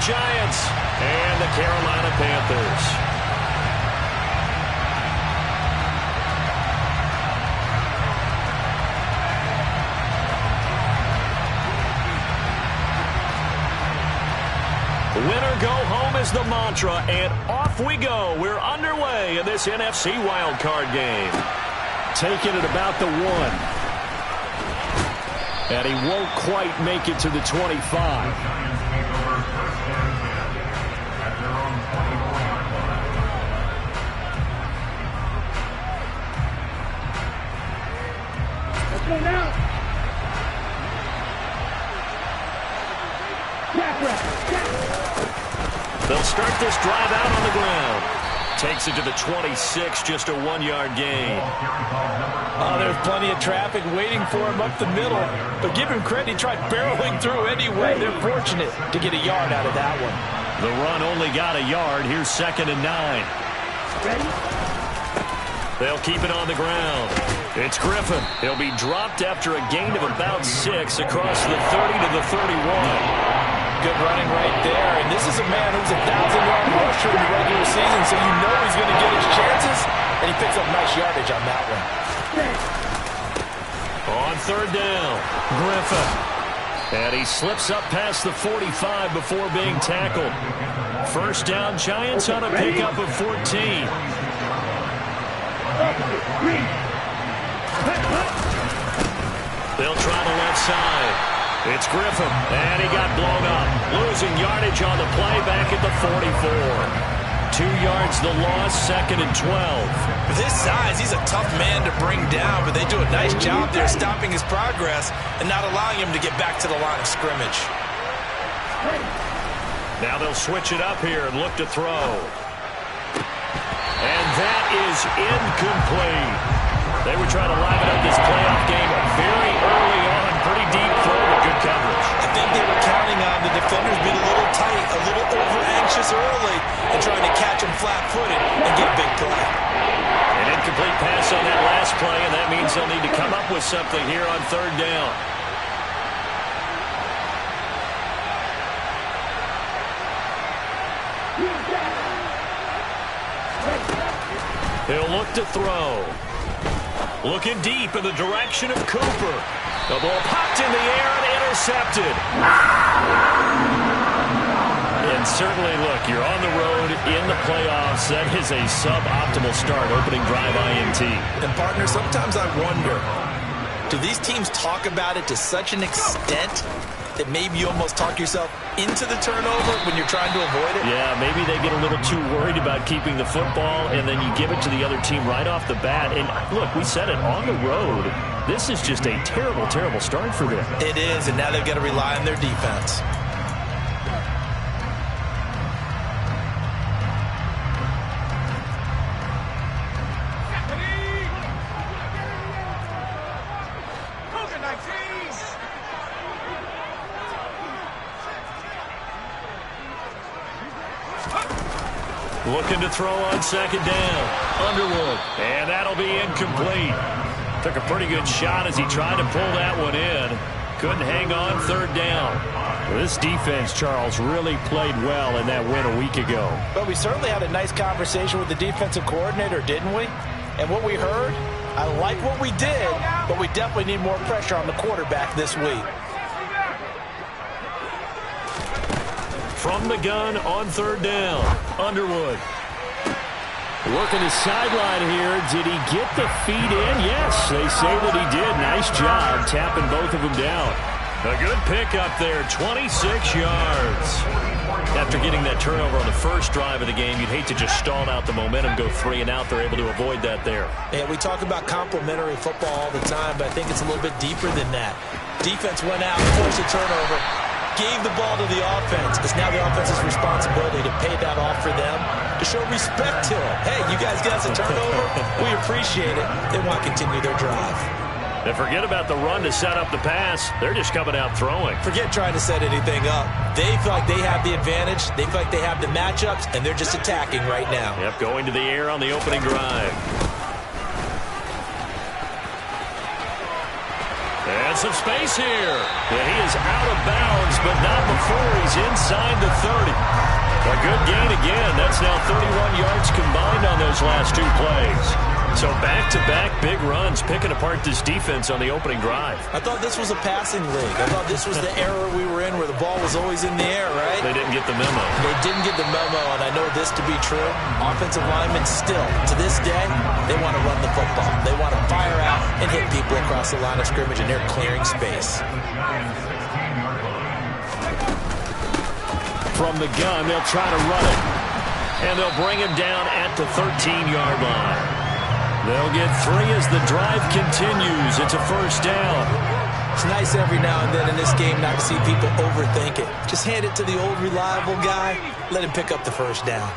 Giants and the Carolina Panthers. Winner go home is the mantra, and off we go. We're underway in this NFC wildcard game. Taking it about the 1. And he won't quite make it to the 25. Let's go now. They'll start this drive out on the ground. Takes it to the 26, just a 1-yard gain. Oh, there's plenty of traffic waiting for him up the middle. But give him credit, he tried barreling through anyway. They're fortunate to get a yard out of that one. The run only got a yard. Here's 2nd and 9. Ready? They'll keep it on the ground. It's Griffin. He'll be dropped after a gain of about 6 across the 30 to the 31. Good running right there. And this is a man who's a 1,000-yard rusher in the regular season, so you know he's going to get his chances. And he picks up nice yardage on that one. On 3rd down, Griffin. And he slips up past the 45 before being tackled. 1st down, Giants on a pickup of 14. They'll try the left side. It's Griffin, and he got blown up. Losing yardage on the play back at the 44. 2 yards the loss, 2nd and 12. With his size, he's a tough man to bring down, but they do a nice job there stopping his progress and not allowing him to get back to the line of scrimmage. Now they'll switch it up here and look to throw. And that is incomplete. They were trying to liven up this playoff game very early on. Pretty deep throw, but good coverage. I think they were counting on the defenders being a little tight, a little over-anxious early, and trying to catch them flat-footed and get a big play. An incomplete pass on that last play, and that means they'll need to come up with something here on 3rd down. He'll look to throw. Looking deep in the direction of Cooper. The ball popped in the air and intercepted. And certainly, look, you're on the road in the playoffs. That is a suboptimal start, opening drive INT. And, partner, sometimes I wonder, do these teams talk about it to such an extent that maybe you almost talk yourself into the turnover when you're trying to avoid it? Yeah, maybe they get a little too worried about keeping the football, and then you give it to the other team right off the bat. And, look, we said it, on the road, this is just a terrible, terrible start for them. It is, and now they've got to rely on their defense. Looking to throw on 2nd down. Underwood. And that'll be incomplete. Took a pretty good shot as he tried to pull that one in. Couldn't hang on 3rd down. Well, this defense, Charles, really played well in that win a week ago. But we certainly had a nice conversation with the defensive coordinator, didn't we? And what we heard, I like what we did, but we definitely need more pressure on the quarterback this week. From the gun on 3rd down, Underwood. Working his sideline here. Did he get the feet in? Yes, they say that he did. Nice job tapping both of them down. A good pickup there, 26 yards. After getting that turnover on the first drive of the game, you'd hate to just stall out the momentum, go 3 and out. They're able to avoid that there. Yeah, we talk about complementary football all the time, but I think it's a little bit deeper than that. Defense went out, forced a turnover, gave the ball to the offense. It's now the offense's responsibility to pay that off for them, to show respect to them. Hey, you guys got us a turnover. We appreciate it. They want to continue their drive. And forget about the run to set up the pass. They're just coming out throwing. Forget trying to set anything up. They feel like they have the advantage. They feel like they have the matchups, and they're just attacking right now. Yep, going to the air on the opening drive. And Has some space here. And he is out of bounds, but not before he's inside the 30. A good gain again. That's now 31 yards combined on those last two plays. So back-to-back big runs, picking apart this defense on the opening drive. I thought this was a passing league. I thought this was the era we were in where the ball was always in the air, right? They didn't get the memo. They didn't get the memo, and I know this to be true. Offensive linemen still, to this day, they want to run the football. They want to fire out and hit people across the line of scrimmage, and they're clearing space. From the gun, they'll try to run it. And they'll bring him down at the 13-yard line. They'll get 3 as the drive continues. It's a first down. It's nice every now and then in this game not to see people overthink it. Just hand it to the old reliable guy. Let him pick up the first down.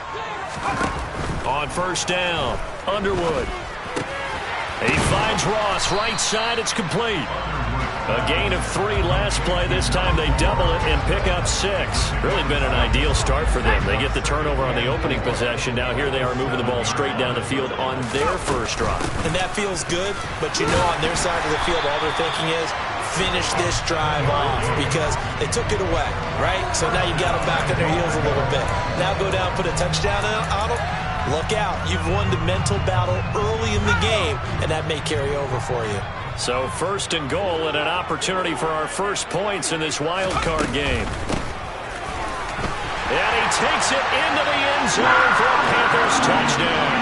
On first down, Underwood. He finds Ross right side. It's complete. A gain of 3 last play. This time they double it and pick up 6. Really been an ideal start for them. They get the turnover on the opening possession. Now here they are moving the ball straight down the field on their first drive. And that feels good, but you know on their side of the field all they're thinking is finish this drive off because they took it away, right? So now you got them back on their heels a little bit. Now go down, put a touchdown on them. Look out. You've won the mental battle early in the game, and that may carry over for you. So first and goal and an opportunity for our first points in this wild card game. And he takes it into the end zone for a Panthers touchdown.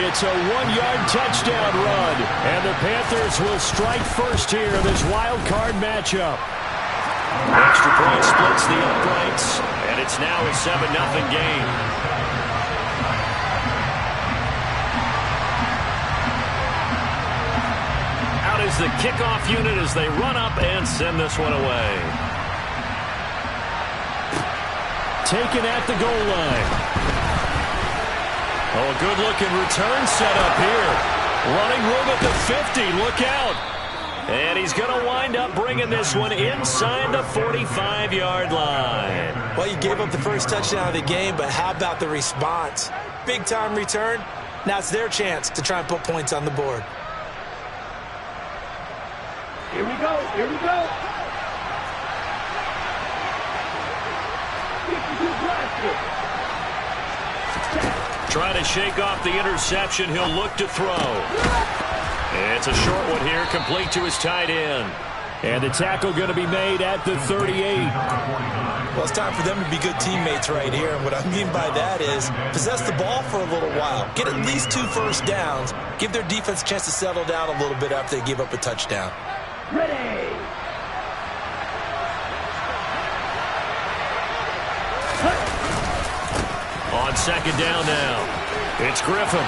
It's a 1-yard touchdown run, and the Panthers will strike first here in this wild card matchup. Extra point splits the uprights, and it's now a 7-0 game. Is the kickoff unit as they run up and send this one away. Taken at the goal line. Oh, a good-looking return set up here. Running room at the 50. Look out. And he's going to wind up bringing this one inside the 45-yard line. Well, you gave up the first touchdown of the game, but how about the response? Big-time return. Now it's their chance to try and put points on the board. Here we go. Here we go. 52 plastic. Trying to shake off the interception. He'll look to throw. It's a short one here, complete to his tight end. And the tackle going to be made at the 38. Well, it's time for them to be good teammates right here. And what I mean by that is possess the ball for a little while. Get at least 2 first downs. Give their defense a chance to settle down a little bit after they give up a touchdown. Ready. On second down now, it's Griffin.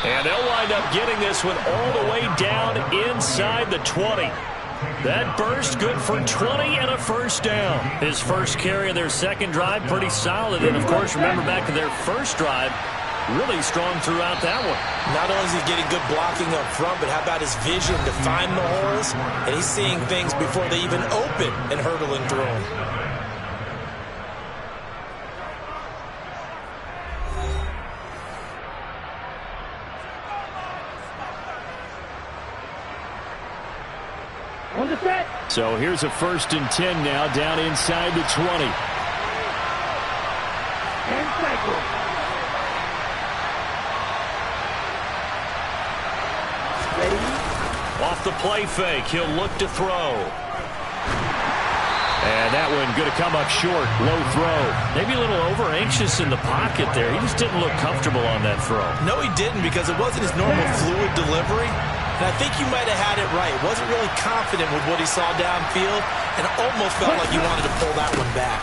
And they'll wind up getting this one all the way down inside the 20. That burst good for 20 and a first down. His first carry of their second drive, pretty solid. And, of course, remember back to their first drive, really strong throughout that one. Not only is he getting good blocking up front, but how about his vision to find the holes? And he's seeing things before they even open and hurdling through them. On the set. So here's a 1st and 10 now down inside the 20. And cycle. Off the play fake, he'll look to throw. And that one going to come up short, low throw. Maybe a little over-anxious in the pocket there. He just didn't look comfortable on that throw. No, he didn't because it wasn't his normal fluid delivery. And I think you might have had it right. Wasn't really confident with what he saw downfield and almost felt like he wanted to pull that one back.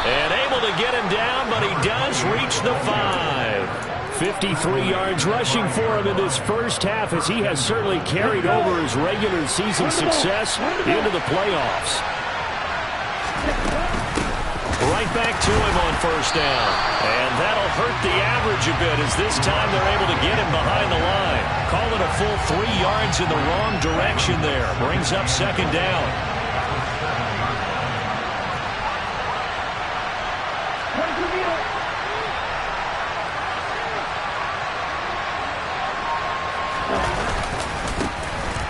And able to get him down, but he does reach the 5. 53 yards rushing for him in this first half as he has certainly carried over his regular season success into the playoffs. Right back to him on first down. And that'll hurt the average a bit as this time they're able to get him behind the line. Call it a full 3 yards in the wrong direction there. Brings up second down.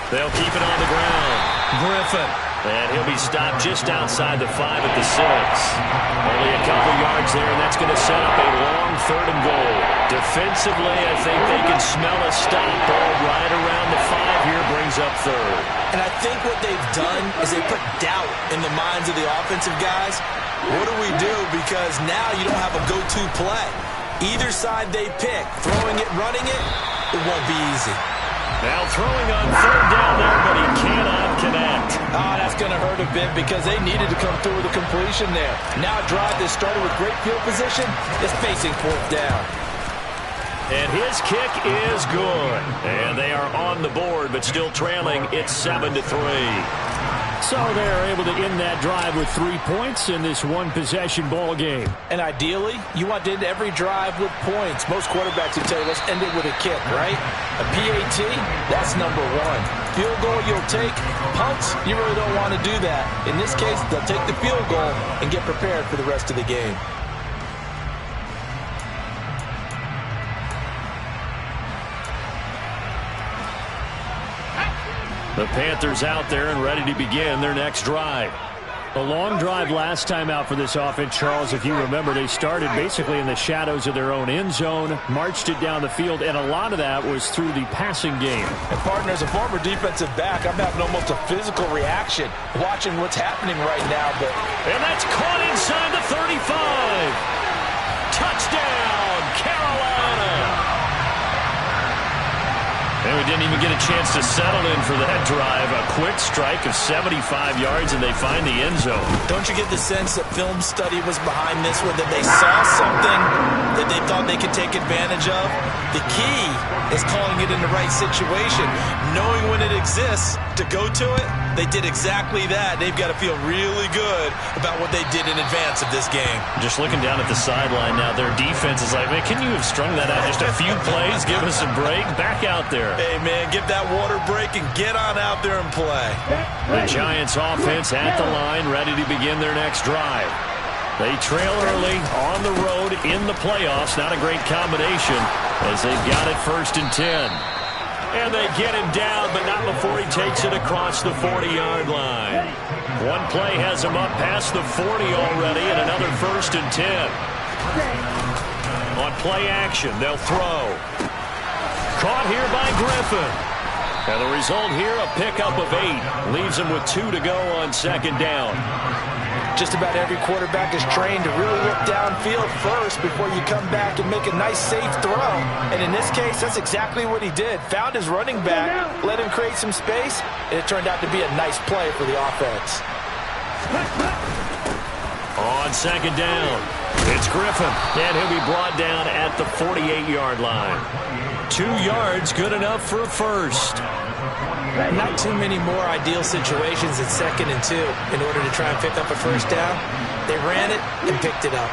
They'll keep it on the ground. Griffin. And he'll be stopped just outside the 5 at the 6. Only a couple yards there, and that's going to set up a long 3rd and goal. Defensively, I think they can smell a stop. Ball right around the 5 here brings up 3rd. And I think what they've done is they put doubt in the minds of the offensive guys. What do we do? Because now you don't have a go-to play. Either side they pick, throwing it, running it, it won't be easy. Now throwing on 3rd down there, but he cannot connect. Oh, that's going to hurt a bit because they needed to come through with a completion there. Now a drive that started with great field position is facing 4th down. And his kick is good. And they are on the board, but still trailing. It's 7-3. So they're able to end that drive with 3 points in this one-possession ball game. And ideally, you want to end every drive with points. Most quarterbacks would tell you, let's end it with a kick, right? A PAT, that's number 1. Field goal you'll take. Punts, you really don't want to do that. In this case, they'll take the field goal and get prepared for the rest of the game. The Panthers out there and ready to begin their next drive. A long drive last time out for this offense, Charles. If you remember, they started basically in the shadows of their own end zone, marched it down the field, and a lot of that was through the passing game. And, partner, as a former defensive back, I'm having almost a physical reaction watching what's happening right now. And that's caught inside the 35. Touchdown, Carolina. And we didn't even get a chance to settle in for that drive. A quick strike of 75 yards, and they find the end zone. Don't you get the sense that film study was behind this one, that they saw something that they thought they could take advantage of? The key is calling it in the right situation. Knowing when it exists to go to it, they did exactly that. They've got to feel really good about what they did in advance of this game. Just looking down at the sideline now, their defense is like, man, can you have strung that out just a few plays? Give us a break. Back out there. Hey, man, give that water break and get on out there and play. The Giants offense at the line, ready to begin their next drive. They trail early on the road in the playoffs. Not a great combination as they've got it 1st and 10. And they get him down, but not before he takes it across the 40-yard line. One play has him up past the 40 already, and another 1st and 10. On play action, they'll throw. Caught here by Griffin. And the result here, a pickup of 8. Leaves him with 2 to go on 2nd down. Just about every quarterback is trained to really look downfield first before you come back and make a nice, safe throw. And in this case, that's exactly what he did. Found his running back, let him create some space, and it turned out to be a nice play for the offense. On 2nd down, it's Griffin, and he'll be brought down at the 48-yard line. 2 yards, good enough for a 1st. Not too many more ideal situations at 2nd and 2 in order to try and pick up a 1st down. They ran it and picked it up.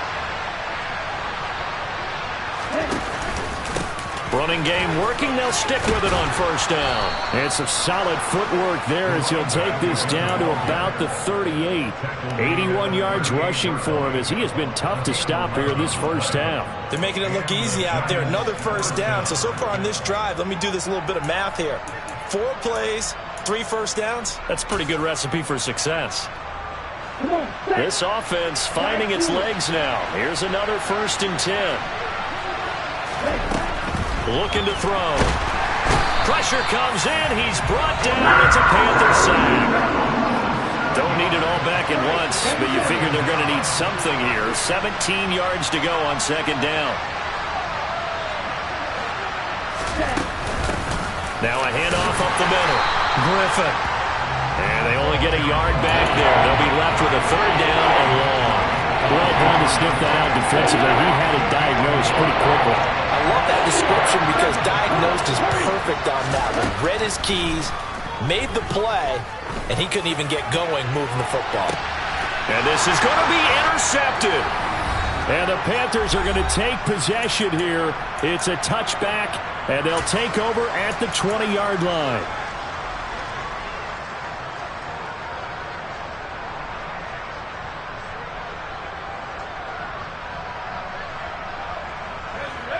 Running game working. They'll stick with it on 1st down. And some solid footwork there as he'll take this down to about the 38. 81 yards rushing for him as he has been tough to stop here in this 1st half. They're making it look easy out there. Another 1st down. So far on this drive, let me do this little bit of math here. 4 plays, 3 1st downs. That's a pretty good recipe for success. This offense finding its legs now. Here's another 1st and 10. Looking to throw. Pressure comes in. He's brought down. It's a Panther sack. Don't need it all back at once, but you figure they're going to need something here. 17 yards to go on 2nd down. Now a handoff up the middle. Griffin. And they only get a yard back there. They'll be left with a 3rd down and long. Well done to sniff that out defensively. He had it diagnosed pretty quickly. I love that description because diagnosed is perfect on that one. Read his keys, made the play, and he couldn't even get going moving the football. And this is going to be intercepted. And the Panthers are going to take possession here. It's a touchback, and they'll take over at the 20-yard line.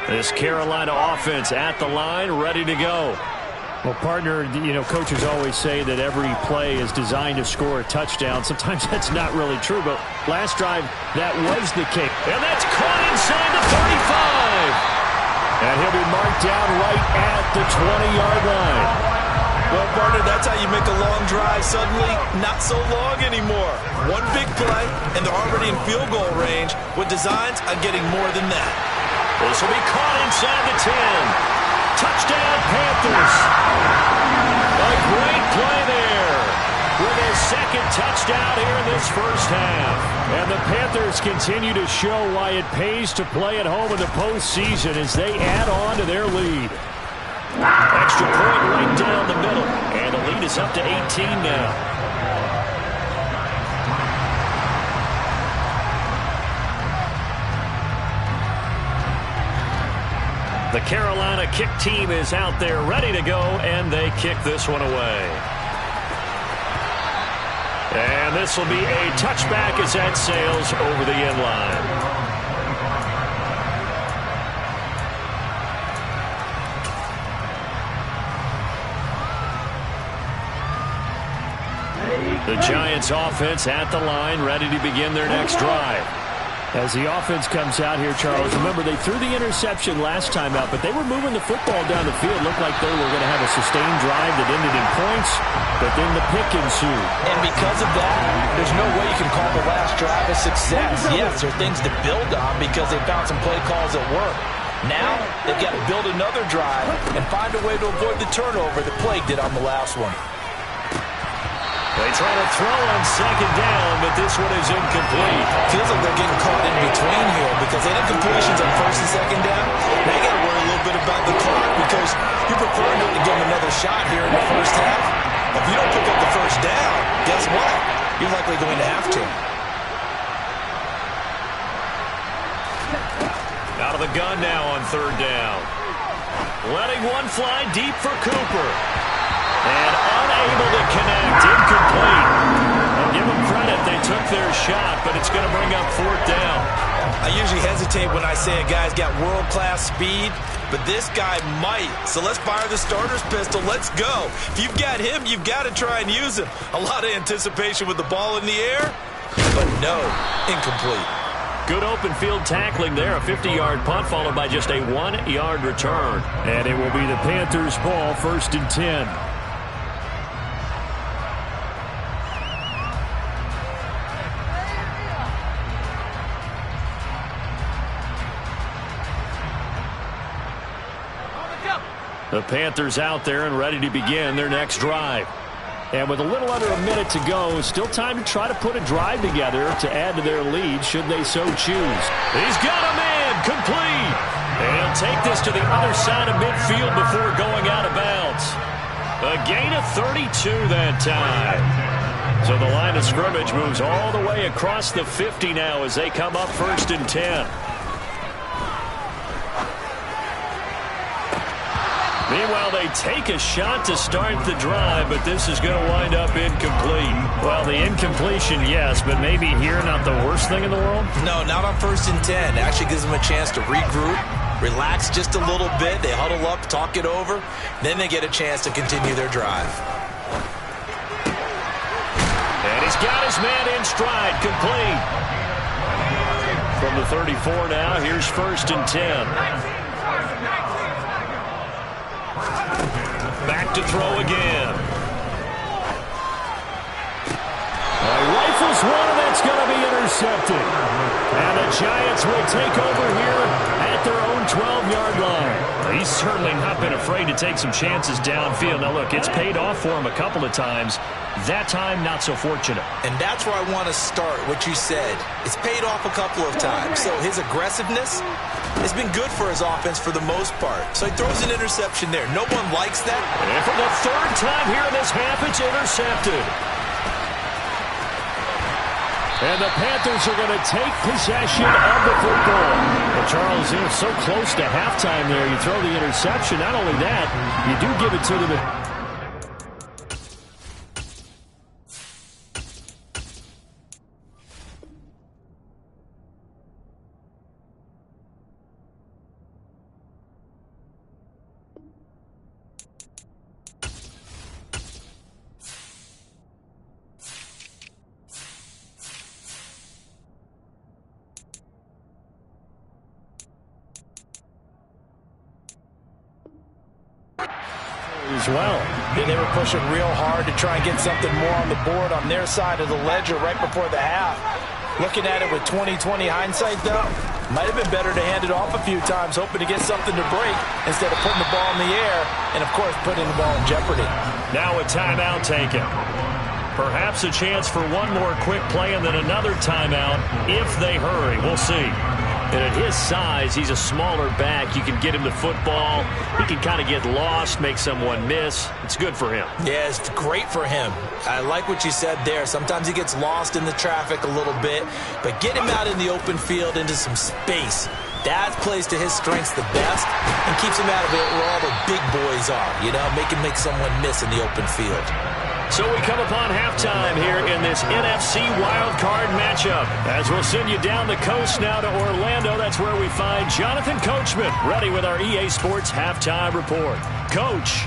This Carolina offense at the line, ready to go. Well, partner, coaches always say that every play is designed to score a touchdown. Sometimes that's not really true, but last drive, that was the case. And that's caught inside the 35. And he'll be marked down right at the 20-yard line. Well, partner, that's how you make a long drive suddenly not so long anymore. One big play, and they're already in field goal range with designs on getting more than that. This will be caught inside the 10. Touchdown, Panthers. A great play there with his second touchdown here in this first half. And the Panthers continue to show why it pays to play at home in the postseason as they add on to their lead. Extra point right down the middle. And the lead is up to 18 now. The Carolina kick team is out there ready to go, and they kick this one away. And this will be a touchback as that sails over the end line. The Giants offense at the line, ready to begin their next drive. As the offense comes out here, Charles, remember they threw the interception last time out, but they were moving the football down the field. Looked like they were going to have a sustained drive that ended in points, but then the pick ensued. And because of that, there's no way you can call the last drive a success. Yes, there are things to build on because they found some play calls that work. Now, they've got to build another drive and find a way to avoid the turnover that plagued it on the last one. They try to throw on second down, but this one is incomplete. Feels like they're getting caught in between here because they had incompletions on first and second down. Now you got to worry a little bit about the clock because you're preferring to give them another shot here in the first half. If you don't pick up the first down, guess what? You're likely going to have to. Out of the gun now on third down. Letting one fly deep for Cooper. And unable to connect, incomplete. I'll give them credit, they took their shot, but it's going to bring up fourth down. I usually hesitate when I say a guy's got world-class speed, but this guy might. So let's fire the starter's pistol, let's go. If you've got him, you've got to try and use him. A lot of anticipation with the ball in the air, but no, incomplete. Good open field tackling there, a 50-yard punt followed by just a 1-yard return. And it will be the Panthers' ball, 1st and 10. The Panthers out there and ready to begin their next drive. And with a little under a minute to go, still time to try to put a drive together to add to their lead should they so choose. He's got a man, complete. And he'll take this to the other side of midfield before going out of bounds. A gain of 32 that time. So the line of scrimmage moves all the way across the 50 now as they come up 1st and 10. Meanwhile, they take a shot to start the drive, but this is going to wind up incomplete. Well, the incompletion, yes, but maybe here not the worst thing in the world? No, not on 1st and 10. It actually gives them a chance to regroup, relax just a little bit. They huddle up, talk it over. Then they get a chance to continue their drive. And he's got his man in stride, complete. From the 34 now, here's 1st and 10. Back to throw again. Rifles one, and that's going to be intercepted. And the Giants will take over here at their own 12-yard line. He's certainly not been afraid to take some chances downfield. Now, look, it's paid off for him a couple of times. That time, not so fortunate. And that's where I want to start, what you said. It's paid off a couple of times. So his aggressiveness has been good for his offense for the most part. So he throws an interception there. No one likes that. And for the 3rd time here in this half, it's intercepted. And the Panthers are going to take possession of the football. Well, Charles, so close to halftime there. You throw the interception. Not only that, you do give it to them. as well. Yeah, they were pushing real hard to try and get something more on the board on their side of the ledger right before the half. Looking at it with 20/20 hindsight, though, might have been better to hand it off a few times, hoping to get something to break instead of putting the ball in the air and, of course, putting the ball in jeopardy. Now a timeout taken. Perhaps a chance for one more quick play and then another timeout if they hurry. We'll see. And at his size, he's a smaller back. You can get him the football. He can kind of get lost, make someone miss. It's good for him. Yeah, it's great for him. I like what you said there. Sometimes he gets lost in the traffic a little bit, but get him out in the open field into some space. That plays to his strengths the best and keeps him out of it where all the big boys are. You know, make someone miss in the open field. So we come upon halftime here in this NFC wildcard matchup. As we'll send you down the coast now to Orlando, that's where we find Jonathan Coachman ready with our EA Sports halftime report. Coach.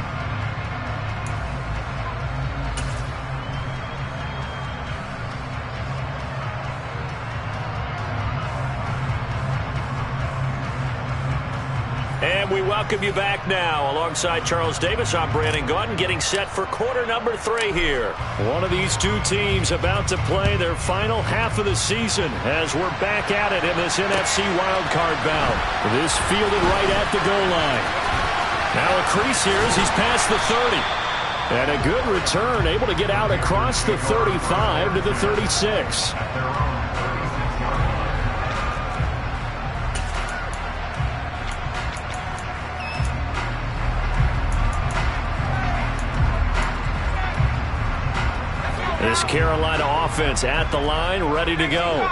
And we welcome you back now. Alongside Charles Davis, I'm Brandon Gaudin, getting set for quarter number 3 here. One of these two teams about to play their final half of the season as we're back at it in this NFC wildcard bout. This fielded right at the goal line. Now a crease here as he's past the 30. And a good return, able to get out across the 35 to the 36. This Carolina offense at the line, ready to go.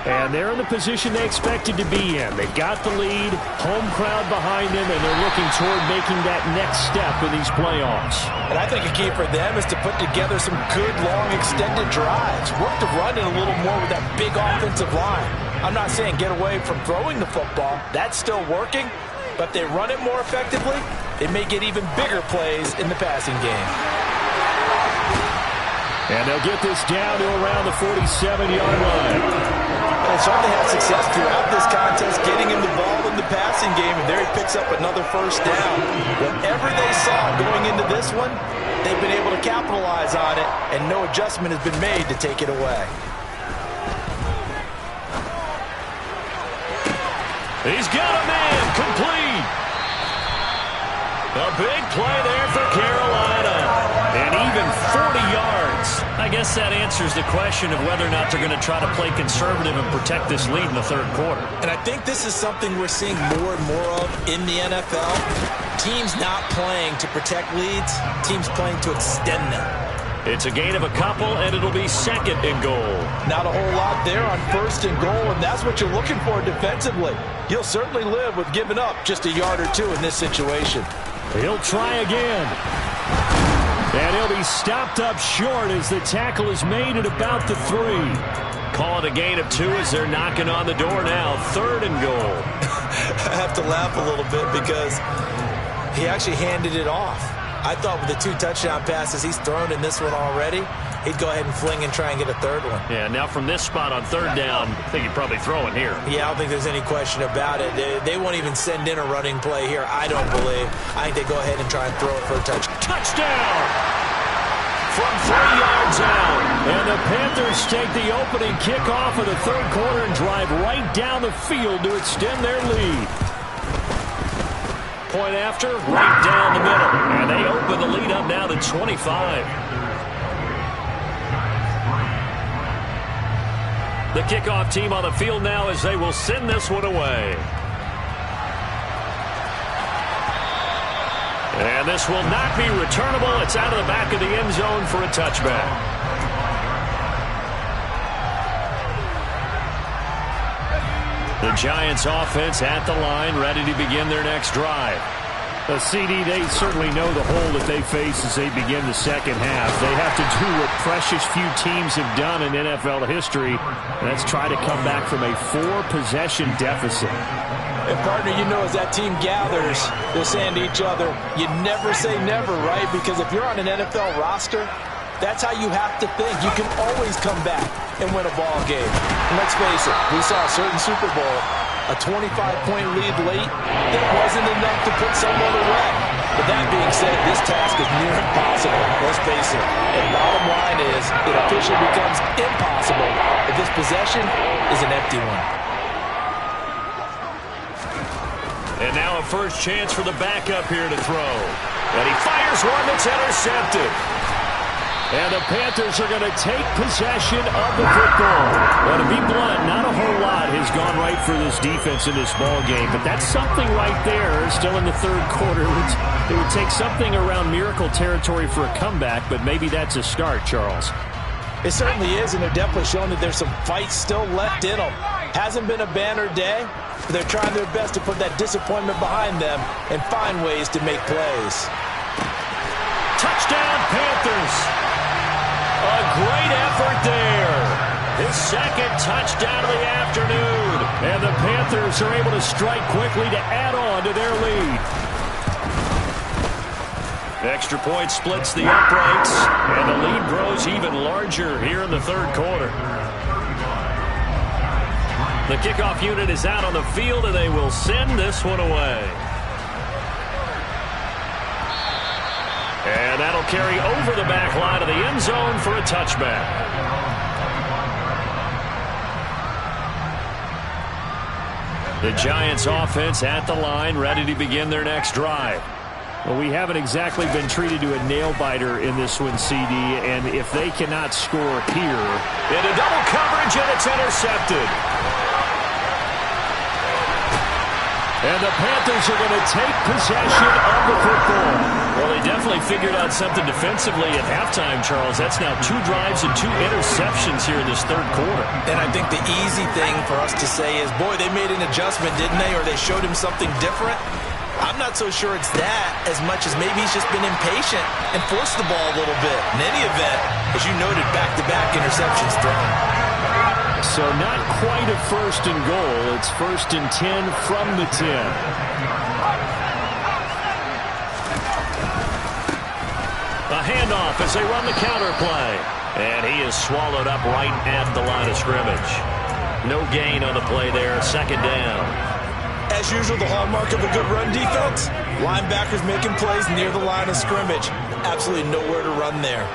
And they're in the position they expected to be in. They've got the lead, home crowd behind them, and they're looking toward making that next step in these playoffs. And I think a key for them is to put together some good, long, extended drives. Work the run in a little more with that big offensive line. I'm not saying get away from throwing the football. That's still working. But if they run it more effectively, they may get even bigger plays in the passing game. And they'll get this down to around the 47-yard line. They certainly had success throughout this contest, getting him the ball in the passing game, and there he picks up another first down. Whatever they saw going into this one, they've been able to capitalize on it, and no adjustment has been made to take it away. He's got a man, complete. A big play there for Carolina. And even 40 yards. I guess that answers the question of whether or not they're going to try to play conservative and protect this lead in the third quarter. And I think this is something we're seeing more and more of in the NFL. Teams not playing to protect leads, teams playing to extend them. It's a gain of a couple, and it'll be second and goal. Not a whole lot there on first and goal, and that's what you're looking for defensively. You'll certainly live with giving up just a yard or two in this situation. He'll try again. And he'll be stopped up short as the tackle is made at about the 3. Call it a gain of 2 as they're knocking on the door now. Third and goal. I have to laugh a little bit because he actually handed it off. I thought with the 2 touchdown passes he's thrown in this one already, he'd go ahead and fling and try and get a third one. Yeah, now from this spot on third down, I think he'd probably throw it here. Yeah, I don't think there's any question about it. They won't even send in a running play here, I don't believe. I think they go ahead and try and throw it for a touchdown. Touchdown! From 3 yards out. And the Panthers take the opening kickoff of the third quarter and drive right down the field to extend their lead. Point after, right down the middle. And they open the lead up now to 25. The kickoff team on the field now as they will send this one away. And this will not be returnable. It's out of the back of the end zone for a touchback. The Giants offense at the line, ready to begin their next drive. CD, they certainly know the hole that they face as they begin the second half. They have to do what precious few teams have done in NFL history, and that's try to come back from a 4-possession deficit. And partner, you know, as that team gathers, they're saying to each other, you never say never, right? Because if you're on an NFL roster, that's how you have to think. You can always come back and win a ball game. And let's face it, we saw a certain Super Bowl A 25-point lead late, that wasn't enough to put someone away. But that being said, this task is near impossible. Let's face it. And bottom line is, it officially becomes impossible if this possession is an empty one. And now a first chance for the backup here to throw. And he fires one that's intercepted. And the Panthers are going to take possession of the football. Well, to be blunt, not a whole lot has gone right for this defense in this ball game, but that's something right there. Still in the third quarter. It would take something around miracle territory for a comeback, but maybe that's a start, Charles. It certainly is, and they're definitely showing that there's some fight still left in them. Hasn't been a banner day, but they're trying their best to put that disappointment behind them and find ways to make plays. Touchdown, Panthers! A great effort there. His second touchdown of the afternoon. And the Panthers are able to strike quickly to add on to their lead. Extra point splits the uprights, and the lead grows even larger here in the third quarter. The kickoff unit is out on the field, and they will send this one away. And that'll carry over the back line of the end zone for a touchback. The Giants offense at the line, ready to begin their next drive. Well, we haven't exactly been treated to a nail-biter in this one, CD, and if they cannot score here... Into double coverage, and it's intercepted. And the Panthers are going to take possession of the football. Well, they definitely figured out something defensively at halftime, Charles. That's now 2 drives and 2 interceptions here in this third quarter. And I think the easy thing for us to say is, boy, they made an adjustment, didn't they? Or they showed him something different. I'm not so sure it's that as much as maybe he's just been impatient and forced the ball a little bit. In any event, as you noted, back-to-back interceptions thrown. So not quite a first and goal. It's first and 10 from the 10. A handoff as they run the counter play. And he is swallowed up right at the line of scrimmage. No gain on the play there. Second down. As usual, the hallmark of a good run defense, linebackers making plays near the line of scrimmage. Absolutely nowhere to run there.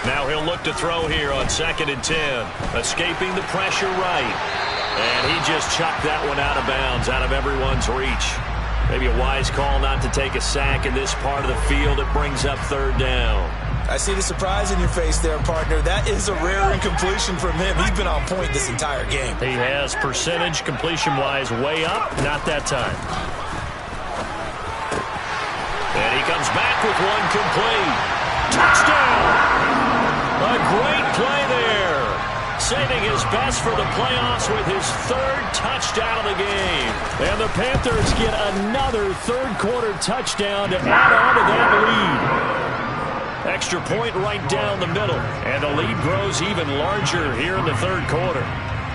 Now he'll look to throw here on second and 10. Escaping the pressure right. And he just chucked that one out of bounds, out of everyone's reach. Maybe a wise call not to take a sack in this part of the field. It brings up third down. I see the surprise in your face there, partner. That is a rare incompletion from him. He's been on point this entire game. He has percentage completion-wise way up. Not that time. And he comes back with one complete. Touchdown! A great play there. Saving his best for the playoffs with his 3rd touchdown of the game. And the Panthers get another third-quarter touchdown to add on to that lead. Extra point right down the middle. And the lead grows even larger here in the third quarter.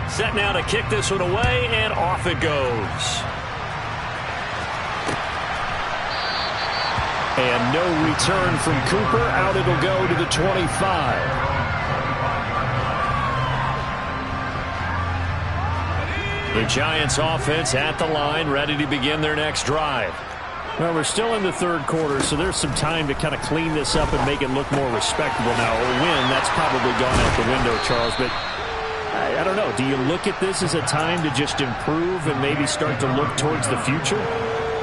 Set now to kick this one away, and off it goes. And no return from Cooper. Out it'll go to the 25. The Giants offense at the line, ready to begin their next drive. Well, we're still in the third quarter, so there's some time to kind of clean this up and make it look more respectable now. A win, that's probably gone out the window, Charles, but I don't know. Do you look at this as a time to just improve and maybe start to look towards the future?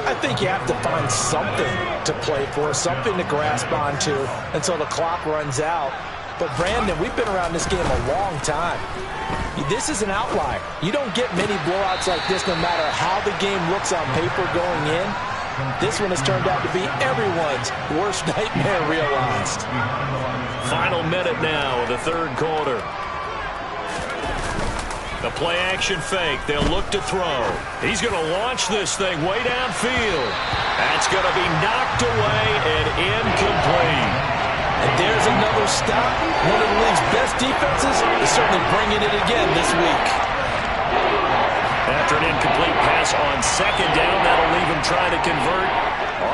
I think you have to find something to play for, something to grasp onto until the clock runs out. But, Brandon, we've been around this game a long time. This is an outlier. You don't get many blowouts like this no matter how the game looks on paper going in. This one has turned out to be everyone's worst nightmare realized. Final minute now of the third quarter. The play action fake. They'll look to throw. He's going to launch this thing way downfield. That's going to be knocked away and incomplete. And there's another stop. One of the league's best defenses is certainly bringing it again this week. After an incomplete pass on second down, that'll leave him trying to convert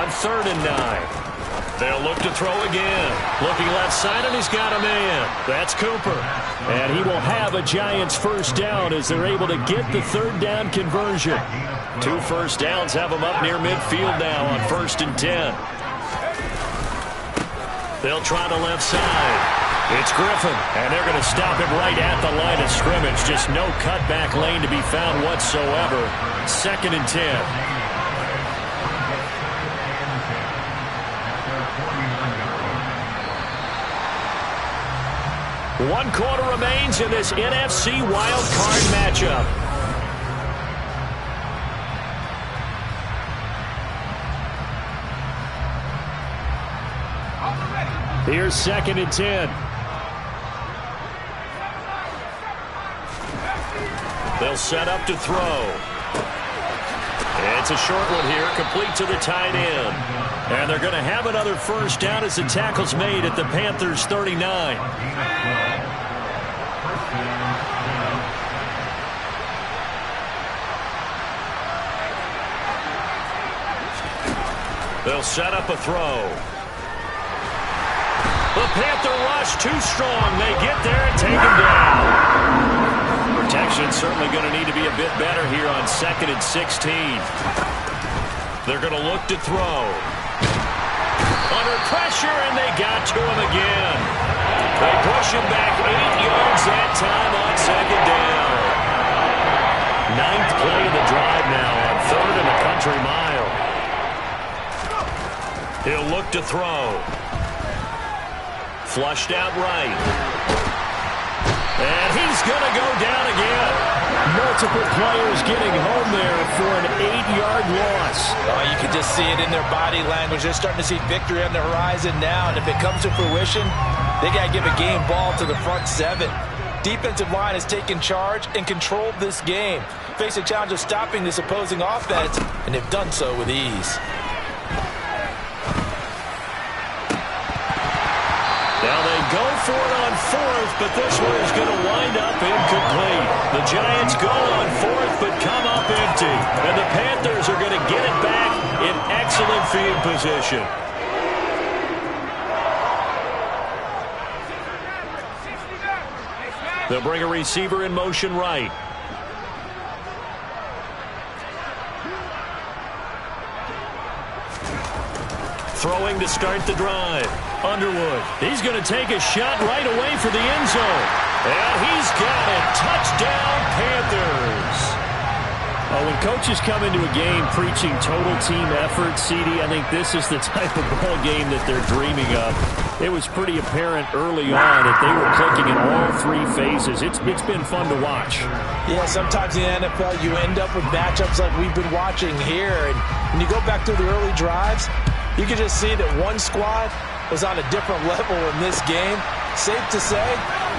on 3rd and 9. They'll look to throw again. Looking left side, and he's got a man. That's Cooper. And he will have a Giants first down as they're able to get the third down conversion. 2 first downs have them up near midfield now on 1st and 10. They'll try the left side. It's Griffin, and they're going to stop him right at the line of scrimmage. Just no cutback lane to be found whatsoever. 2nd and 10. 1 quarter remains in this NFC wild card matchup. Here's 2nd and 10. They'll set up to throw. It's a short one here, complete to the tight end. And they're going to have another first down as the tackle's made at the Panthers' 39. They'll set up a throw. The Panther rush too strong. They get there and take him down. Protection certainly going to need to be a bit better here on 2nd and 16. They're going to look to throw. Under pressure, and they got to him again. They push him back 8 yards that time on 2nd down. 9th play of the drive now on 3rd and a country mile. He'll look to throw. Flushed out right. And he's going to go down again. Multiple players getting home there for an 8-yard loss. Oh, you can just see it in their body language. They're starting to see victory on the horizon now, and if it comes to fruition, they got to give a game ball to the front 7. Defensive line has taken charge and controlled this game. Face a challenge of stopping this opposing offense, and they've done so with ease. Now they go for it on 4th, but this one is going to wind up incomplete. The Giants go on 4th, but come up empty. And the Panthers are going to get it back in excellent field position. They'll bring a receiver in motion right. Throwing to start the drive. Underwood. He's going to take a shot right away for the end zone. And he's got it. Touchdown, Panthers. When coaches come into a game preaching total team effort, CD, I think this is the type of ball game that they're dreaming of. It was pretty apparent early on that they were clicking in all 3 phases. It's been fun to watch. Yeah, sometimes in the NFL you end up with matchups like we've been watching here. And when you go back through the early drives, you can just see that one squad was on a different level in this game. Safe to say,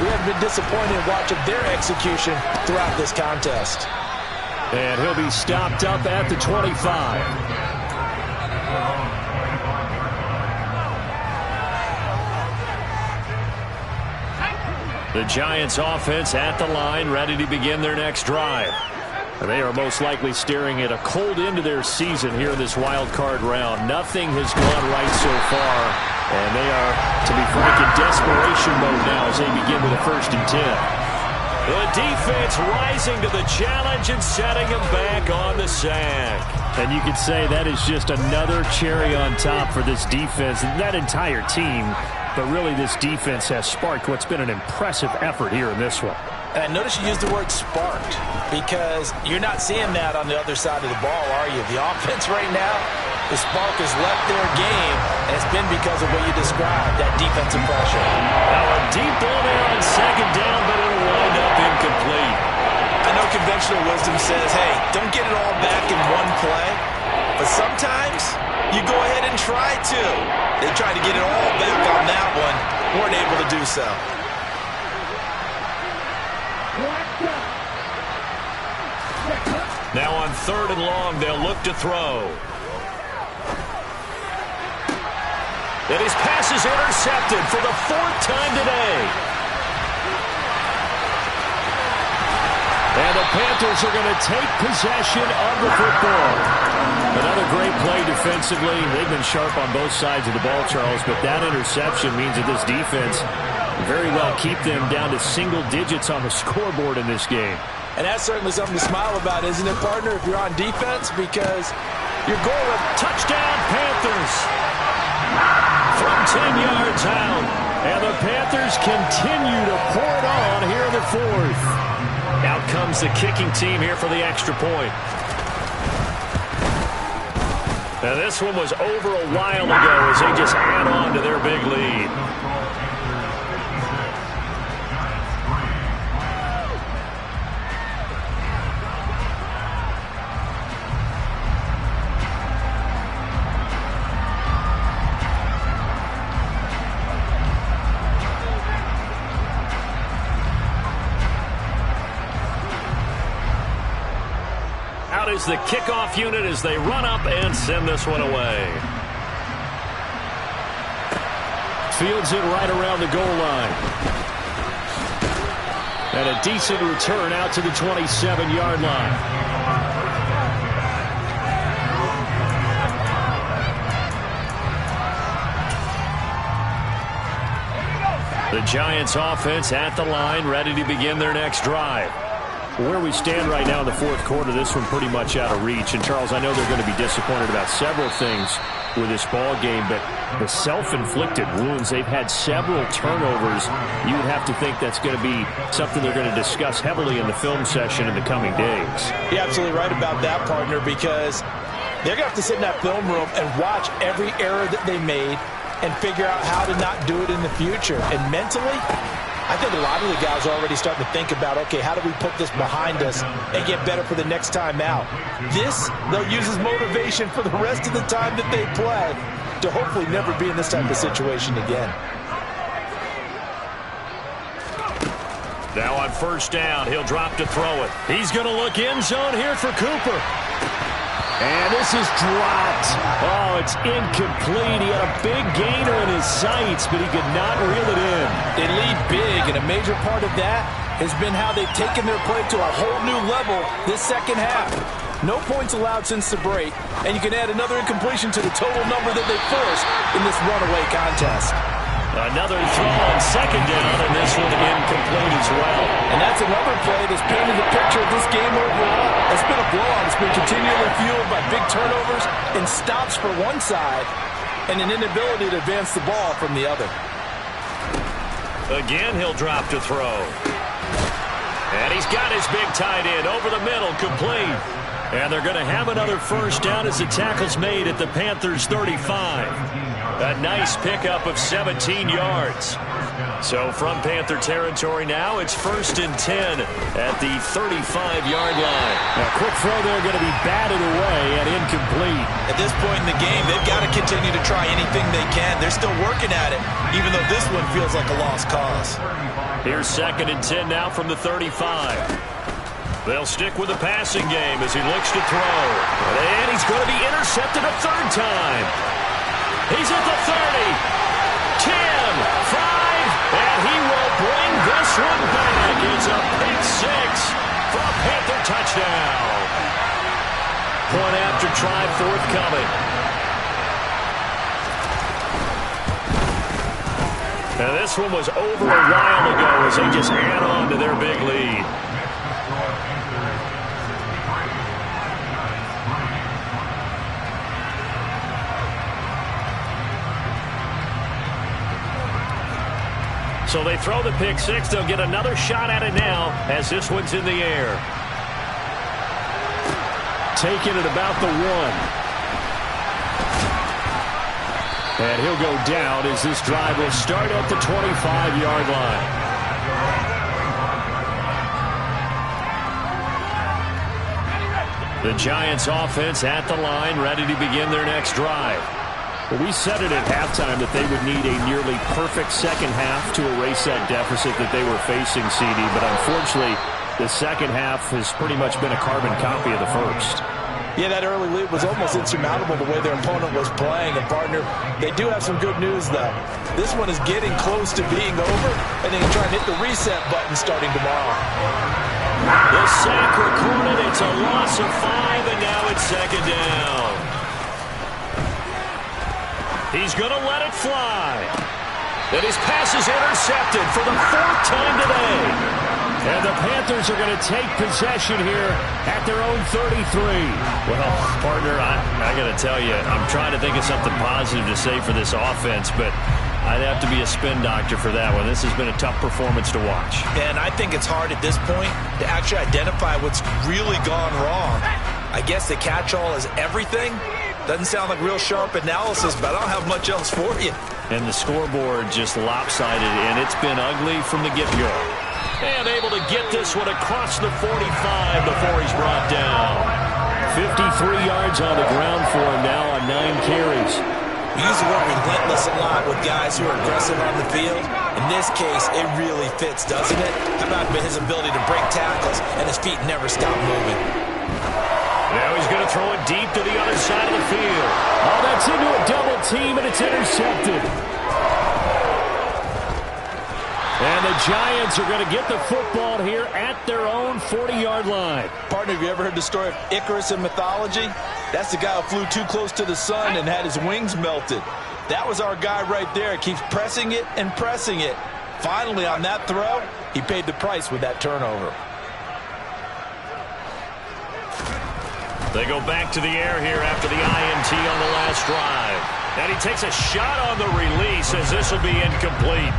we have been disappointed in watching their execution throughout this contest. And he'll be stopped up at the 25. The Giants offense at the line, ready to begin their next drive. And they are most likely staring at a cold end to their season here in this wild card round. Nothing has gone right so far. And they are, to be frank, in desperation mode now as they begin with a 1st and 10. The defense rising to the challenge and setting them back on the sack. And you could say that is just another cherry on top for this defense and that entire team. But really, this defense has sparked what's been an impressive effort here in this one. And notice you used the word sparked, because you're not seeing that on the other side of the ball, are you? The offense right now, the spark has left their game, and it's been because of what you described, that defensive pressure. Now a deep ball there on 2nd down, but it'll wind up incomplete. I know conventional wisdom says, hey, don't get it all back in one play, but sometimes you go ahead and try to. They tried to get it all back on that one, weren't able to do so. Now on 3rd and long, they'll look to throw. And his pass is intercepted for the 4th time today. And the Panthers are going to take possession of the football. Another great play defensively. They've been sharp on both sides of the ball, Charles, but that interception means that this defense very well keep them down to single digits on the scoreboard in this game. And that's certainly something to smile about, isn't it, partner, if you're on defense? Because your goal of touchdown Panthers from 10 yards out. And the Panthers continue to pour it on here in the fourth. Out comes the kicking team here for the extra point. Now this one was over a while ago as they just add on to their big lead. Is the kickoff unit as they run up and send this one away. Fields it right around the goal line. And a decent return out to the 27-yard line. The Giants offense at the line, ready to begin their next drive. Where we stand right now in the fourth quarter, this one pretty much out of reach. And, Charles, I know they're going to be disappointed about several things with this ball game, but the self-inflicted wounds, they've had several turnovers. You would have to think that's going to be something they're going to discuss heavily in the film session in the coming days. You're absolutely right about that, partner, because they're going to have to sit in that film room and watch every error that they made and figure out how to not do it in the future. And mentally, I think a lot of the guys are already starting to think about, okay, how do we put this behind us and get better for the next time out? This, they'll use as motivation for the rest of the time that they play to hopefully never be in this type of situation again. Now on first down, he'll drop to throw it. He's going to look end zone here for Cooper. And this is dropped. Oh, it's incomplete. He had a big gainer in his sights, but he could not reel it in. They lead big, and a major part of that has been how they've taken their play to a whole new level this second half. No points allowed since the break, and you can add another incompletion to the total number that they forced in this runaway contest. Another throw on second down, and this one incomplete as well. And that's another play that's painted the picture of this game overall. It's been a blowout. It's been continually fueled by big turnovers and stops for one side and an inability to advance the ball from the other. Again, he'll drop to throw. And he's got his big tight end over the middle, complete. And they're going to have another first down as the tackle's made at the Panthers' 35. A nice pickup of 17 yards. So from Panther territory now, it's 1st and 10 at the 35-yard line. A quick throw there going to be batted away and incomplete. At this point in the game, they've got to continue to try anything they can. They're still working at it, even though this one feels like a lost cause. Here's 2nd and 10 now from the 35. They'll stick with the passing game as he looks to throw. And he's going to be intercepted a third time. He's at the 30, 10, 5, and he will bring this one back. It's a pick six for a Panther touchdown. Point after try forthcoming. Now this one was over a while ago as they just add on to their big lead. So they throw the pick six. They'll get another shot at it now as this one's in the air. Taking it about the 1. And he'll go down as this drive will start at the 25-yard line. The Giants offense at the line, ready to begin their next drive. Well, we said it at halftime that they would need a nearly perfect second half to erase that deficit that they were facing, CD. But unfortunately, the second half has pretty much been a carbon copy of the first. Yeah, that early lead was almost insurmountable the way their opponent was playing. And, partner, they do have some good news, though. This one is getting close to being over, and they can try and hit the reset button starting tomorrow. The sack recorded. It's a loss of 5, and now it's second down. He's going to let it fly. And his pass is intercepted for the 4th time today. And the Panthers are going to take possession here at their own 33. Well, partner, I got to tell you, I'm trying to think of something positive to say for this offense, but I'd have to be a spin doctor for that one. This has been a tough performance to watch. And I think it's hard at this point to actually identify what's really gone wrong. I guess the catch-all is everything. Doesn't sound like real sharp analysis, but I don't have much else for you. And the scoreboard just lopsided, and it's been ugly from the get-go. And able to get this one across the 45 before he's brought down. 53 yards on the ground for him now on 9 carries. We use the word relentless a lot with guys who are aggressive on the field. In this case, it really fits, doesn't it? How about his ability to break tackles and his feet never stop moving? Now he's going to throw it deep to the other side of the field. Oh, that's into a double team, and it's intercepted. And the Giants are going to get the football here at their own 40-yard line. Partner, have you ever heard the story of Icarus in mythology? That's the guy who flew too close to the sun and had his wings melted. That was our guy right there. Keeps pressing it and pressing it. Finally, on that throw, he paid the price with that turnover. They go back to the air here after the INT on the last drive. And he takes a shot on the release as this will be incomplete.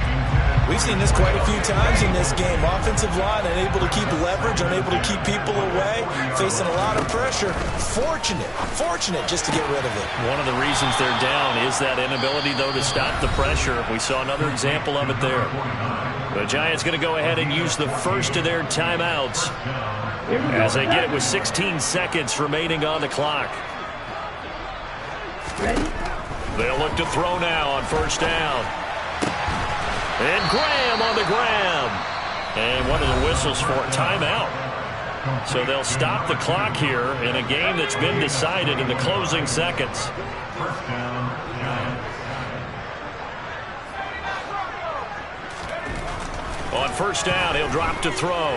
We've seen this quite a few times in this game. Offensive line unable to keep leverage, unable to keep people away, facing a lot of pressure. Fortunate just to get rid of it. One of the reasons they're down is that inability, though, to stop the pressure. We saw another example of it there. The Giants going to go ahead and use the first of their timeouts as they get it with 16 seconds remaining on the clock. They'll look to throw now on first down. And Graham on the ground. And one of the whistles for a timeout. So they'll stop the clock here in a game that's been decided in the closing seconds. On first down, he'll drop to throw.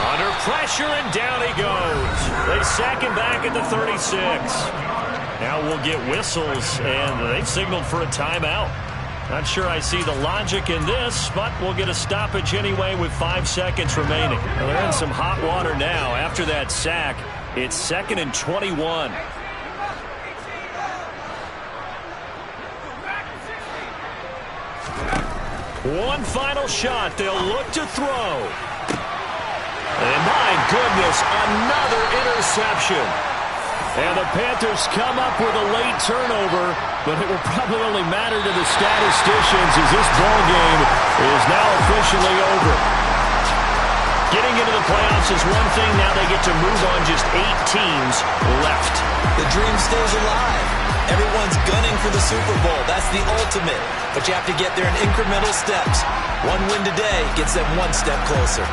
Under pressure, and down he goes. They sack him back at the 36. Now we'll get whistles, and they've signaled for a timeout. Not sure I see the logic in this, but we'll get a stoppage anyway with 5 seconds remaining. Well, they're in some hot water now. After that sack, it's 2nd and 21. One final shot. They'll look to throw. And my goodness, another interception. And the Panthers come up with a late turnover, but it will probably only matter to the statisticians as this ball game is now officially over. Getting into the playoffs is one thing. Now they get to move on. Just 8 teams left. The dream stays alive. Everyone's gunning for the Super Bowl. That's the ultimate. But you have to get there in incremental steps. One win today gets them one step closer.